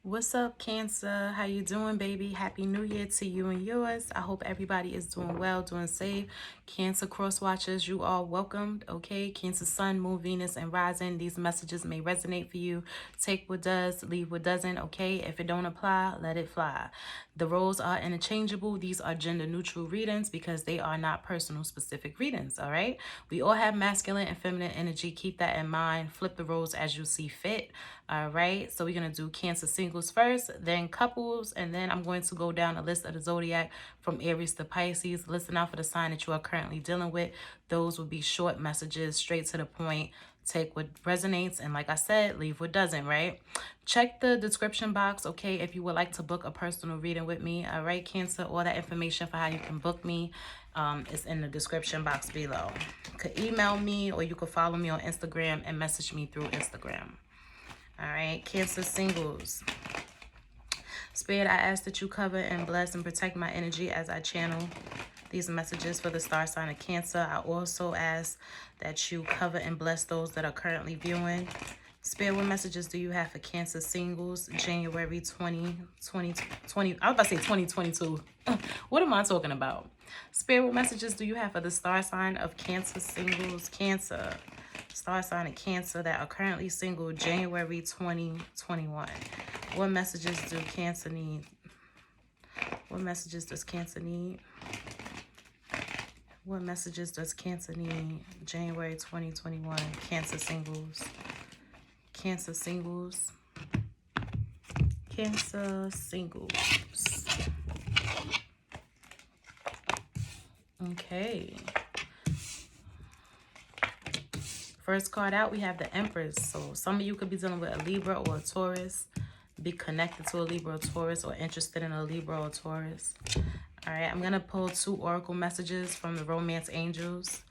What's up, Cancer? How you doing, baby? Happy New Year to you and yours. I hope everybody is doing well, doing safe. Cancer cross watchers, you are welcomed, okay? Cancer Sun, Moon, Venus, and Rising. These messages may resonate for you. Take what does, leave what doesn't, okay? If it don't apply, let it fly. The roles are interchangeable. These are gender neutral readings because they are not personal specific readings, all right? We all have masculine and feminine energy. Keep that in mind. Flip the roles as you see fit. All right, so we're going to do Cancer singles first, then couples, and then I'm going to go down a list of the zodiac from Aries to Pisces. Listen out for the sign that you are currently dealing with. Those will be short messages, straight to the point. Take what resonates, and like I said, leave what doesn't, right? Check the description box, okay, if you would like to book a personal reading with me. All right, Cancer, all that information for how you can book me is in the description box below. You could email me, or you could follow me on Instagram and message me through Instagram. All right, Cancer singles. Spirit, I ask that you cover and bless and protect my energy as I channel these messages for the star sign of Cancer. I also ask that you cover and bless those that are currently viewing. Spirit, what messages do you have for Cancer singles, January 2020? I was about to say 2022. What am I talking about? Spirit, what messages do you have for the star sign of Cancer singles, Cancer? Star sign of Cancer that are currently single, January 2021. What messages do Cancer need? What messages does Cancer need? What messages does Cancer need? January 2021. Cancer singles. Cancer singles. Cancer singles. Okay. First card out, we have the Empress. So some of you could be dealing with a Libra or a Taurus. Be connected to a Libra or Taurus, or interested in a Libra or Taurus. All right, I'm going to pull 2 oracle messages from the Romance Angels.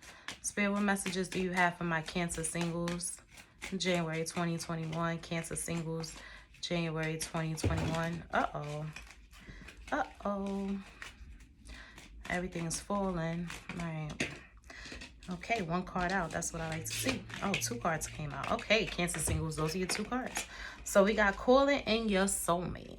Spirit, what messages do you have for my Cancer singles? January 2021. Cancer singles, January 2021. Uh-oh. Uh-oh. Everything's falling. All right. Okay, 1 card out. That's what I like to see. Oh, 2 cards came out. Okay, Cancer singles, those are your 2 cards. So we got calling in your soulmate.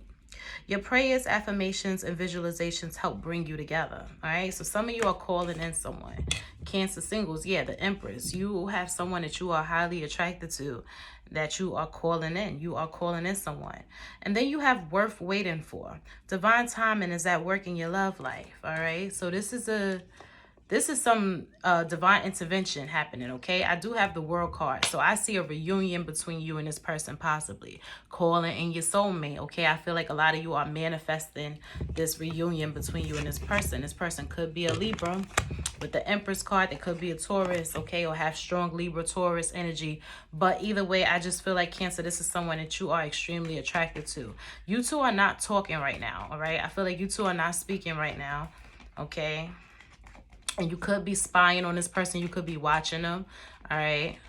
Your prayers, affirmations, and visualizations help bring you together. All right, so some of you are calling in someone. Cancer singles, yeah, the Empress. You have someone that you are highly attracted to that you are calling in. You are calling in someone. And then you have worth waiting for. Divine timing is at work in your love life. All right, so this is some divine intervention happening, okay? I do have the World card. So I see a reunion between you and this person, possibly. Calling in your soulmate, okay? I feel like a lot of you are manifesting this reunion between you and this person. This person could be a Libra with the Empress card. It could be a Taurus, okay? Or have strong Libra, Taurus energy. But either way, I just feel like, Cancer, this is someone that you are extremely attracted to. You two are not talking right now, all right? I feel like you two are not speaking right now, okay? And you could be spying on this person. You could be watching them. All right.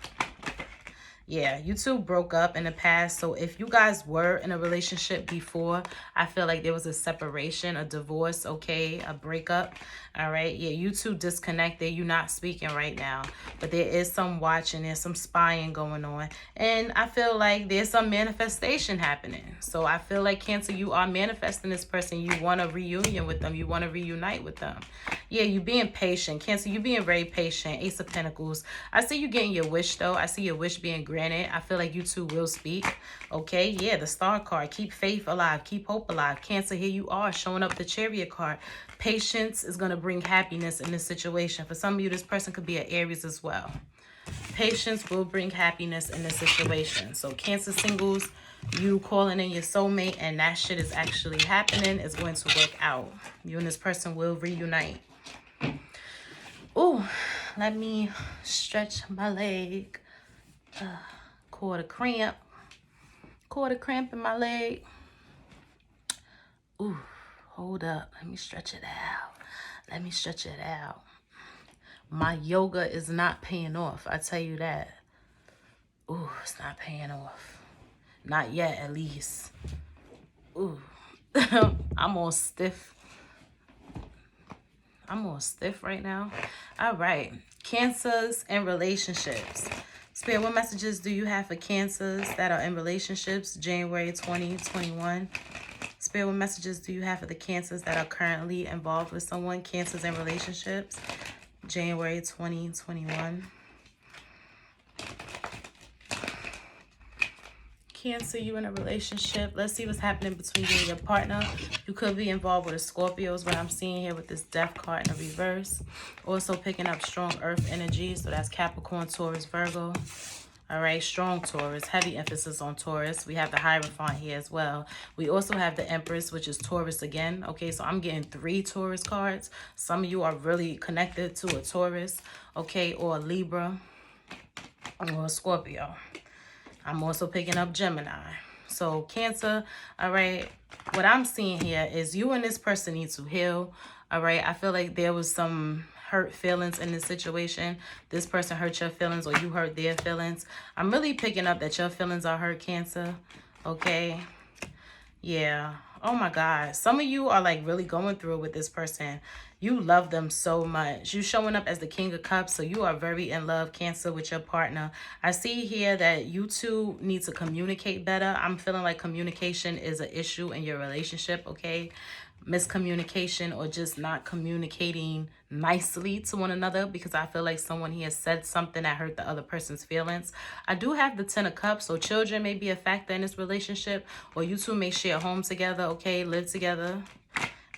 Yeah, you two broke up in the past. So if you guys were in a relationship before, I feel like there was a separation, a divorce, okay, a breakup. All right. Yeah, you two disconnected. You're not speaking right now. But there is some watching. There's some spying going on. And I feel like there's some manifestation happening. So I feel like, Cancer, you are manifesting this person. You want a reunion with them. You want to reunite with them. Yeah, you being patient. Cancer, you being very patient. Ace of Pentacles. I see you getting your wish, though. I see your wish being granted. I feel like you two will speak. Okay, yeah, the Star card. Keep faith alive. Keep hope alive. Cancer, here you are showing up the Chariot card. Patience is going to bring happiness in this situation. For some of you, this person could be an Aries as well. Patience will bring happiness in this situation. So Cancer singles, you calling in your soulmate, and that shit is actually happening. It's going to work out. You and this person will reunite. Oh, let me stretch my leg. Caught a cramp. Caught a cramp in my leg. Ooh, hold up. Let me stretch it out. Let me stretch it out. My yoga is not paying off. I tell you that. Ooh, it's not paying off. Not yet, at least. Ooh. I'm all stiff. I'm all stiff right now. All right. Cancers and relationships. Spirit, what messages do you have for Cancers that are in relationships, January 2021? Spirit, what messages do you have for the Cancers that are currently involved with someone, Cancers in relationships, January 2021? Cancer, you in a relationship. Let's see what's happening between you and your partner. You could be involved with a Scorpio is what I'm seeing here with this Death card in the reverse. Also picking up strong earth energy. So that's Capricorn, Taurus, Virgo. All right, strong Taurus, heavy emphasis on Taurus. We have the Hierophant here as well. We also have the Empress, which is Taurus again. Okay, so I'm getting 3 Taurus cards. Some of you are really connected to a Taurus, okay, or a Libra or a Scorpio. I'm also picking up Gemini. So Cancer, all right, what I'm seeing here is you and this person need to heal, all right? I feel like there was some hurt feelings in this situation. This person hurt your feelings or you hurt their feelings. I'm really picking up that your feelings are hurt, Cancer, okay? Yeah. Oh my God. Some of you are like really going through it with this person. You love them so much. You showing up as the King of Cups. So you are very in love, Cancer, with your partner. I see here that you two need to communicate better. I'm feeling like communication is an issue in your relationship, okay? Miscommunication or just not communicating nicely to one another, because I feel like someone here said something that hurt the other person's feelings. I do have the 10 of Cups, so children may be a factor in this relationship, or you two may share a home together, okay, live together,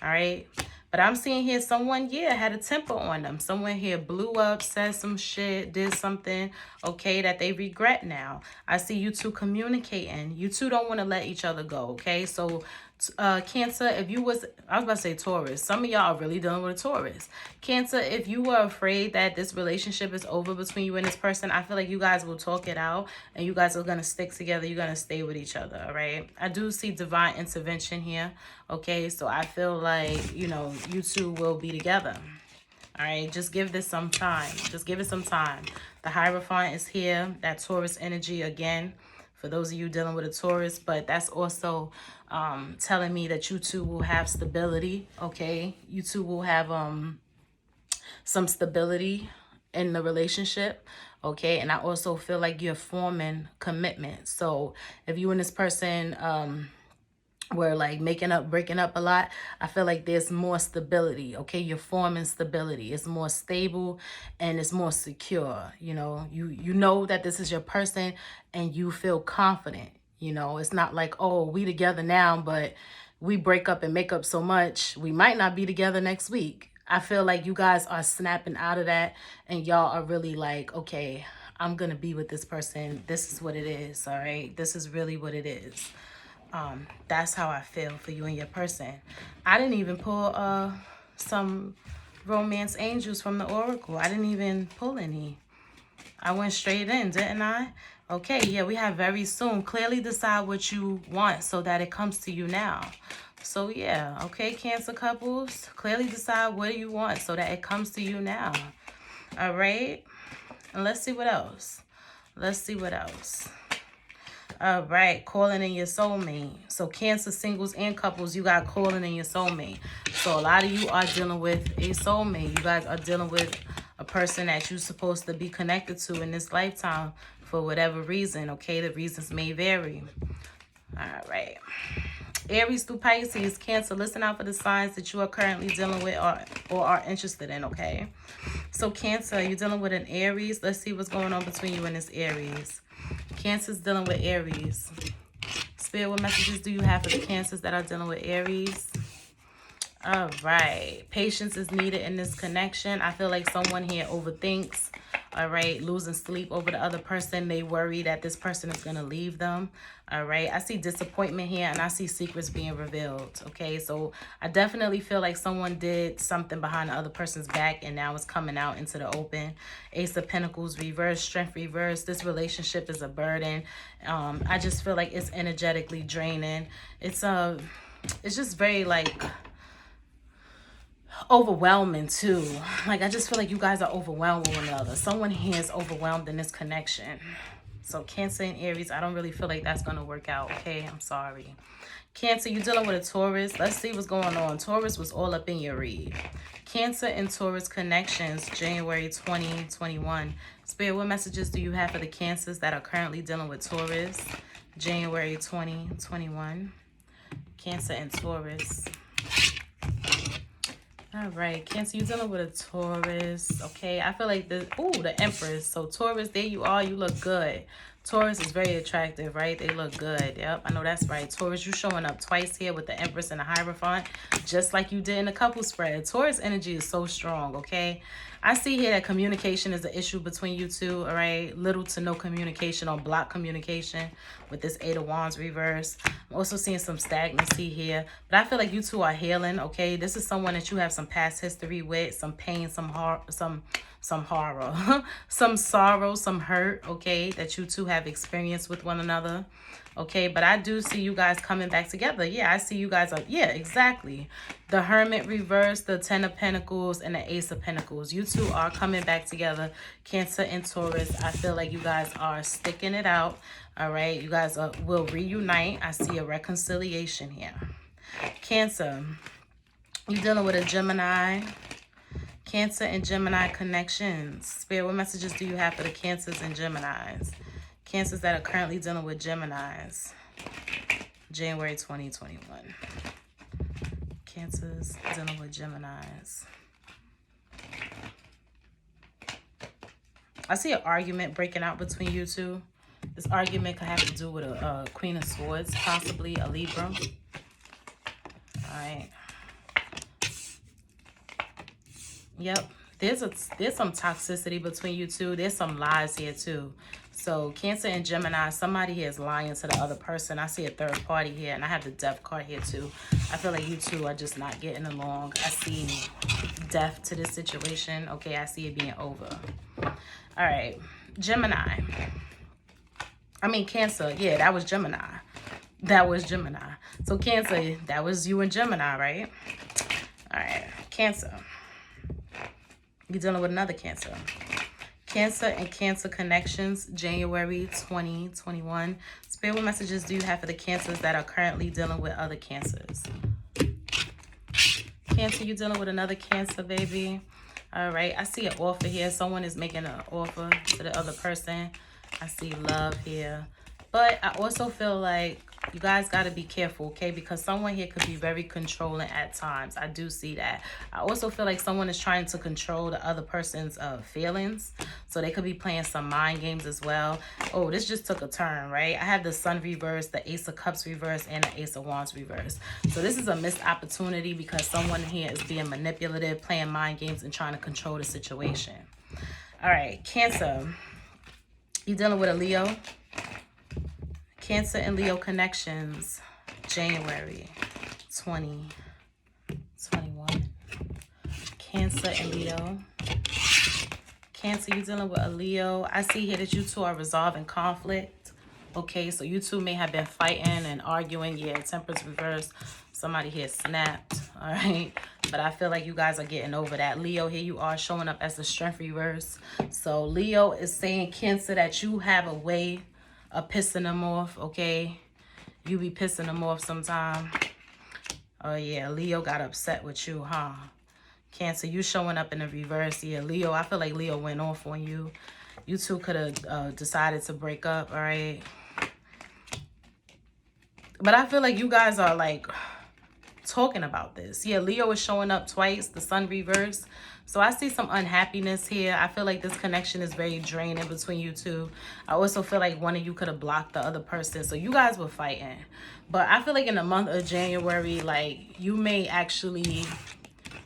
all right? But I'm seeing here someone, yeah, had a temper on them. Someone here blew up, said some shit, did something, okay, that they regret now. I see you two communicating. You two don't want to let each other go, okay? So, Cancer, if you was, I was about to say Taurus. Some of y'all are really dealing with a Taurus. Cancer, if you were afraid that this relationship is over between you and this person, I feel like you guys will talk it out and you guys are going to stick together. You're going to stay with each other, all right? I do see divine intervention here, okay? So I feel like, you know, you two will be together. All right, just give this some time. Just give it some time. The Hierophant is here. That Taurus energy again, for those of you dealing with a Taurus. But that's also telling me that you two will have stability, okay? You two will have some stability in the relationship, okay? And I also feel like you're forming commitment. So if you and this person were like breaking up a lot, I feel like there's more stability, okay? You're forming stability. It's more stable and it's more secure, you know? You know that this is your person and you feel confident, you know? It's not like, oh, we together now, but we break up and make up so much, we might not be together next week. I feel like you guys are snapping out of that and y'all are really like, okay, I'm gonna be with this person. This is what it is, all right? This is really what it is. That's how I feel for you and your person. I didn't even pull some romance angels from the oracle. I didn't even pull any. I went straight in, didn't I? Okay, yeah, we have very soon. Clearly decide what you want so that it comes to you now. So yeah, okay, Cancer couples, clearly decide what you want so that it comes to you now. All right, and let's see what else. Let's see what else. All right, calling in your soulmate. So Cancer singles and couples, you got calling in your soulmate. So a lot of you are dealing with a soulmate. You guys are dealing with a person that you're supposed to be connected to in this lifetime for whatever reason, okay? The reasons may vary. All right. Aries through Pisces, Cancer, listen out for the signs that you are currently dealing with or are interested in, okay? So Cancer, you're dealing with an Aries. Let's see what's going on between you and this Aries. Cancer's dealing with Aries. Spirit, what messages do you have for the Cancers that are dealing with Aries? All right. Patience is needed in this connection. I feel like someone here overthinks. All right. Losing sleep over the other person. They worry that this person is going to leave them. All right. I see disappointment here and I see secrets being revealed. Okay. So I definitely feel like someone did something behind the other person's back and now it's coming out into the open. Ace of Pentacles reverse, strength reverse. This relationship is a burden. I just feel like it's energetically draining. It's just very like overwhelming too. Like I just feel like you guys are overwhelmed with one another. Someone here is overwhelmed in this connection. So Cancer and Aries, I don't really feel like that's going to work out, okay? I'm sorry. Cancer, you're dealing with a Taurus. Let's see what's going on. Taurus was all up in your read. Cancer and Taurus connections, January 2021. Spirit, what messages do you have for the Cancers that are currently dealing with Taurus? January 2021. Cancer and Taurus. All right, Cancer, you're dealing with a Taurus. Okay, I feel like the Empress. So Taurus, there you are. You look good. Taurus is very attractive, right? They look good. Yep, I know that's right. Taurus, you showing up twice here with the Empress and the Hierophant, just like you did in the couple spread. Taurus energy is so strong, okay? I see here that communication is an issue between you two, all right? Little to no communication or block communication with this Eight of Wands reverse. I'm also seeing some stagnancy here, but I feel like you two are healing, okay? This is someone that you have some past history with, some pain, some horror, some some sorrow, some hurt, okay, that you two have experienced with one another, okay? But I do see you guys coming back together. Yeah, I see you guys are, yeah, exactly. The Hermit reverse, the Ten of Pentacles, and the Ace of Pentacles. You two are coming back together, Cancer and Taurus. I feel like you guys are sticking it out, all right? You guys will reunite. I see a reconciliation here. Cancer, you're dealing with a Gemini. Cancer and Gemini connections. Spirit, what messages do you have for the Cancers and Geminis? Cancers that are currently dealing with Geminis. January 2021. Cancers dealing with Geminis. I see an argument breaking out between you two. This argument could have to do with a Queen of Swords, possibly a Libra. All right. Yep, there's some toxicity between you two. There's some lies here too. So Cancer and Gemini, somebody here is lying to the other person. I see a third party here, and I have the Death card here too. I feel like you two are just not getting along. I see death to this situation. Okay, I see it being over. All right, Gemini. I mean Cancer. Yeah, that was Gemini. That was Gemini. So Cancer, that was you and Gemini, right? All right, Cancer. You're dealing with another Cancer. Cancer and Cancer connections, January 2021. Spirit, what messages do you have for the Cancers that are currently dealing with other Cancers? Cancer, you're dealing with another Cancer, baby. All right, I see an offer here. Someone is making an offer to the other person. I see love here. But I also feel like you guys got to be careful, okay? Because someone here could be very controlling at times. I do see that. I also feel like someone is trying to control the other person's feelings. So they could be playing some mind games as well. Oh, this just took a turn, right? I have the Sun reverse, the Ace of Cups reverse, and the Ace of Wands reverse. So this is a missed opportunity because someone here is being manipulative, playing mind games, and trying to control the situation. All right, Cancer. You dealing with a Leo? Cancer and Leo connections, January 2021. Cancer and Leo. Cancer, you're dealing with a Leo. I see here that you two are resolving conflict. Okay, so you two may have been fighting and arguing. Yeah, Temperance reverse. Somebody here snapped. All right. But I feel like you guys are getting over that. Leo, here you are showing up as the Strength reverse. So Leo is saying, Cancer, that you have a way of pissing them off, okay? You be pissing them off sometime. Oh, yeah, Leo got upset with you, huh? Cancer, you showing up in the reverse. Yeah, Leo, I feel like Leo went off on you. You two could have decided to break up, all right? But I feel like you guys are, like, talking about this. Yeah, Leo is showing up twice, the Sun reverse. So I see some unhappiness here. I feel like this connection is very draining between you two. I also feel like one of you could have blocked the other person. So you guys were fighting. But I feel like in the month of January, like, you may actually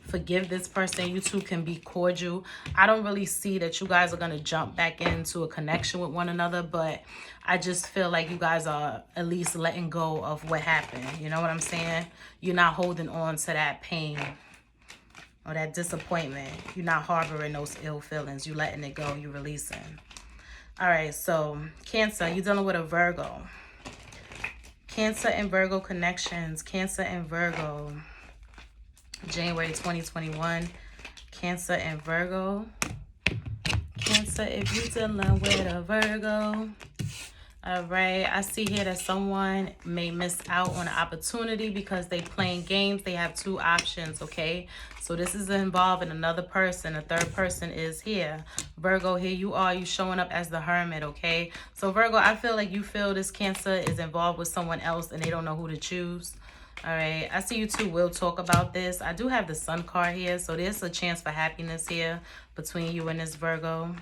forgive this person. You two can be cordial. I don't really see that you guys are going to jump back into a connection with one another. But I just feel like you guys are at least letting go of what happened. You know what I'm saying? You're not holding on to that pain or that disappointment. You're not harboring those ill feelings. You're letting it go. You're releasing. All right, so Cancer, you're dealing with a Virgo. Cancer and Virgo connections. Cancer and Virgo. January 2021. Cancer and Virgo. Cancer, if you're dealing with a Virgo. All right, I see here that someone may miss out on an opportunity because they playing games. They have two options, okay? So this is involving another person. A third person is here. Virgo, here you are. You showing up as the hermit, okay? So Virgo, I feel like you feel this Cancer is involved with someone else and they don't know who to choose. All right, I see you two will talk about this. I do have the Sun card here, so there's a chance for happiness here between you and this Virgo.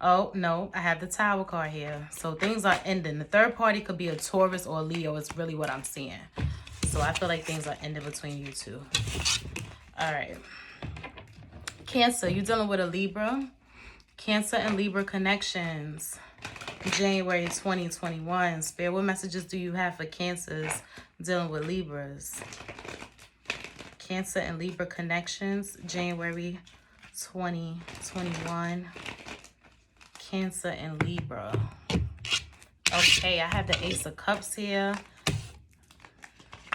Oh, no, I have the Tower card here. So things are ending. The third party could be a Taurus or a Leo is really what I'm seeing. So I feel like things are ending between you two. All right. Cancer, you're dealing with a Libra. Cancer and Libra connections. January 2021. Spirit, what messages do you have for Cancers dealing with Libras? Cancer and Libra connections. January 2021. Cancer and Libra. Okay, I have the Ace of Cups here.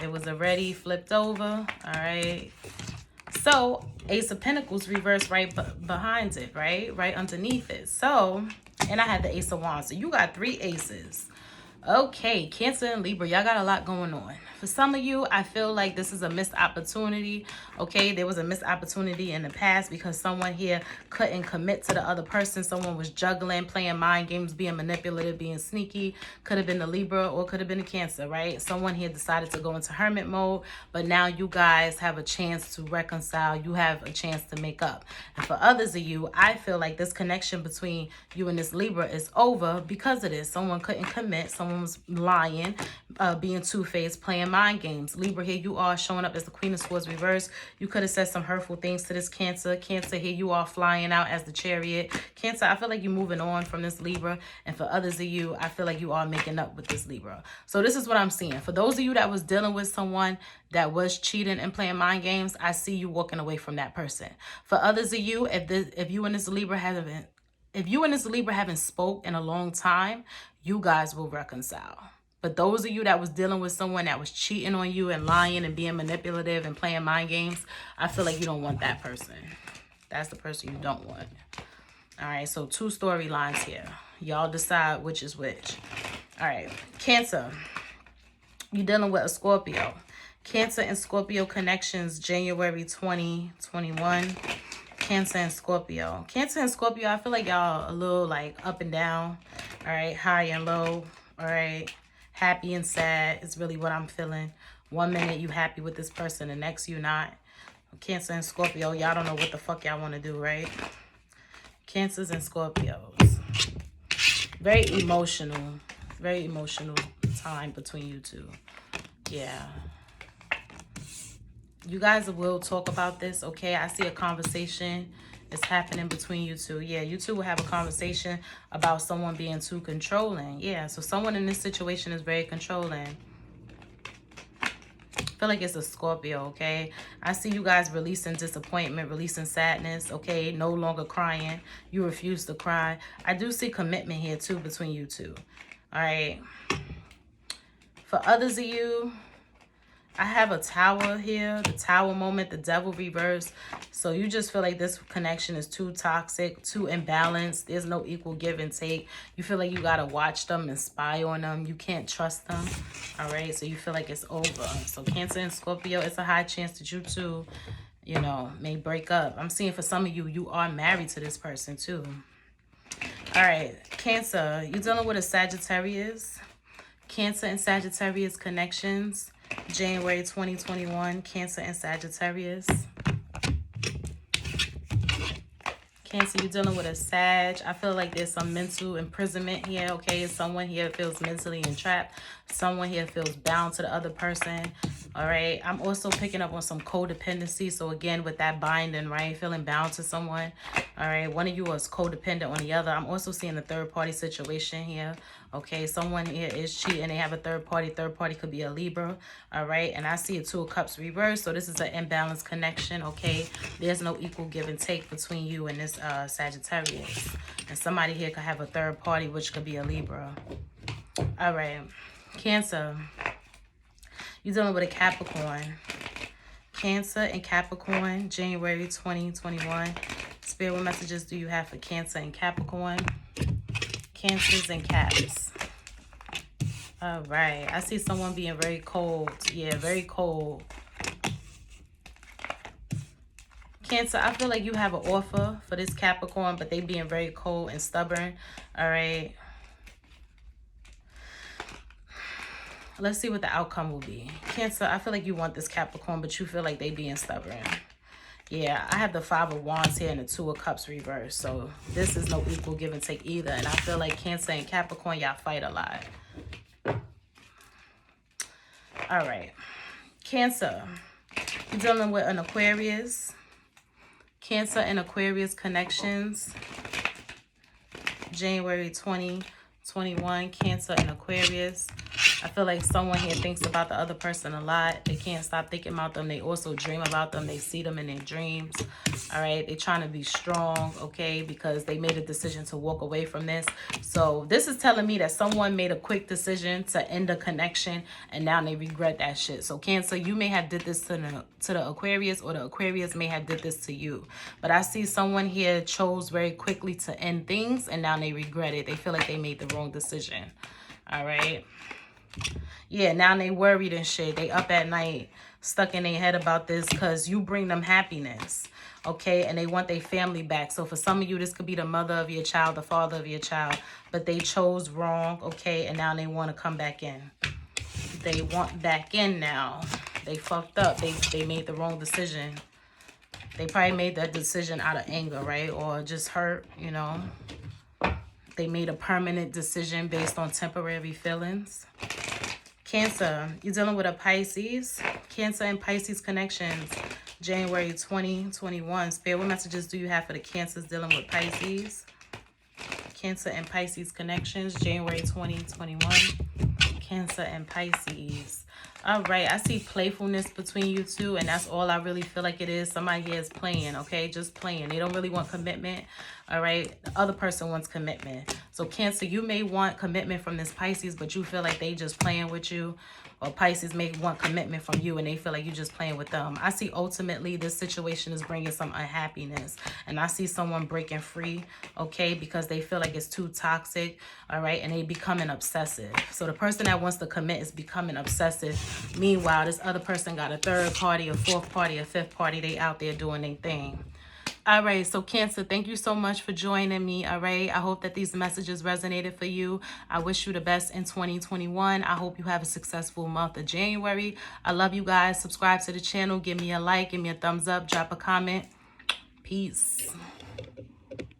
It was already flipped over. All right. So, Ace of Pentacles reversed right behind it, right? Right underneath it. So, and I had the Ace of Wands. So, you got 3 aces. Okay, Cancer and Libra, y'all got a lot going on. For some of you, I feel like this is a missed opportunity. Okay, there was a missed opportunity in the past because someone here couldn't commit to the other person. Someone was juggling, playing mind games, being manipulative, being sneaky. Could have been the Libra or could have been a Cancer, right? Someone here decided to go into hermit mode, but now you guys have a chance to reconcile. You have a chance to make up. And for others of you, I feel like this connection between you and this Libra is over because of this. Someone couldn't commit. Someone was lying, being two-faced, playing mind games. Libra, here you are showing up as the Queen of Swords reversed. You could have said some hurtful things to this Cancer. Cancer, here you are flying out as the Chariot. Cancer, I feel like you're moving on from this Libra. And for others of you, I feel like you are making up with this Libra. So this is what I'm seeing. For those of you that was dealing with someone that was cheating and playing mind games, I see you walking away from that person. For others of you, if you and this Libra haven't spoke in a long time, you guys will reconcile. But those of you that was dealing with someone that was cheating on you and lying and being manipulative and playing mind games, I feel like you don't want that person. That's the person you don't want. All right, so 2 storylines here. Y'all decide which is which. All right, Cancer, you're dealing with a Scorpio. Cancer and Scorpio connections, January 2021. Cancer and Scorpio. Cancer and Scorpio, I feel like y'all a little like up and down. All right, high and low. All right, happy and sad is really what I'm feeling. One minute you happy with this person, the next you not. Cancer and Scorpio, y'all don't know what the fuck y'all want to do, right? Cancers and Scorpios. Very emotional time between you two. Yeah. You guys will talk about this, okay? I see a conversation is happening between you two. Yeah, you two will have a conversation about someone being too controlling. Yeah, so someone in this situation is very controlling. I feel like it's a Scorpio, okay? I see you guys releasing disappointment, releasing sadness, okay? No longer crying. You refuse to cry. I do see commitment here, too, between you two. All right. For others of you, I have a Tower here, the Tower moment, the Devil reverse. So you just feel like this connection is too toxic, too imbalanced. There's no equal give and take. You feel like you got to watch them and spy on them. You can't trust them. All right, so you feel like it's over. So Cancer and Scorpio, it's a high chance that you two, you know, may break up. I'm seeing for some of you, you are married to this person too. All right, Cancer, you're dealing with a Sagittarius. Cancer and Sagittarius connections. January 2021, Cancer and Sagittarius. Cancer, you're dealing with a Sag. I feel like there's some mental imprisonment here, okay? Someone here feels mentally entrapped. Someone here feels bound to the other person, all right? I'm also picking up on some codependency. So again, with that binding, right? Feeling bound to someone, all right? One of you is codependent on the other. I'm also seeing a third-party situation here, okay? Someone here is cheating. They have a third party. Third party could be a Libra, all right? And I see a 2 of Cups reversed. So this is an imbalanced connection, okay? There's no equal give and take between you and this Sagittarius. And somebody here could have a third party, which could be a Libra. All right. Cancer, you're dealing with a Capricorn. Cancer and Capricorn, January 2021. Spirit, what messages do you have for Cancer and Capricorn? Cancers and Caps. All right. I see someone being very cold. Yeah, very cold. Cancer, I feel like you have an offer for this Capricorn, but they being very cold and stubborn. All right. Let's see what the outcome will be. Cancer, I feel like you want this Capricorn, but you feel like they being stubborn. Yeah, I have the 5 of Wands here and the 2 of Cups reversed. So this is no equal give and take either. And I feel like Cancer and Capricorn, y'all fight a lot. All right. Cancer, you're dealing with an Aquarius. Cancer and Aquarius connections. January 2021, Cancer and Aquarius. I feel like someone here thinks about the other person a lot. They can't stop thinking about them. They also dream about them. They see them in their dreams. All right. They're trying to be strong, okay, because they made a decision to walk away from this. So this is telling me that someone made a quick decision to end a connection and now they regret that shit. So Cancer, you may have did this to the Aquarius, or the Aquarius may have did this to you. But I see someone here chose very quickly to end things and now they regret it. They feel like they made the wrong decision. All right. Yeah, now they worried and shit. They up at night, stuck in their head about this because you bring them happiness, okay? And they want their family back. So for some of you, this could be the mother of your child, the father of your child. But they chose wrong, okay? And now they want to come back in. They want back in now. They fucked up. They made the wrong decision. They probably made that decision out of anger, right? Or just hurt, you know? They made a permanent decision based on temporary feelings. Cancer, you're dealing with a Pisces. Cancer and Pisces connections, January 2021. Spirit, what messages do you have for the Cancers dealing with Pisces? Cancer and Pisces connections, January 2021. Cancer and Pisces. All right, I see playfulness between you two, and that's all I really feel like it is. Somebody here is playing, okay? Just playing. They don't really want commitment, all right? The other person wants commitment. So Cancer, you may want commitment from this Pisces, but you feel like they just playing with you. Or Pisces may want commitment from you and they feel like you're just playing with them. I see ultimately this situation is bringing some unhappiness. And I see someone breaking free, okay, because they feel like it's too toxic, all right, and they becoming obsessive. So the person that wants to commit is becoming obsessive. Meanwhile, this other person got a third party, a fourth party, a fifth party. They out there doing their thing. All right, so Cancer, thank you so much for joining me, all right? I hope that these messages resonated for you. I wish you the best in 2021. I hope you have a successful month of January. I love you guys. Subscribe to the channel. Give me a like. Give me a thumbs up. Drop a comment. Peace.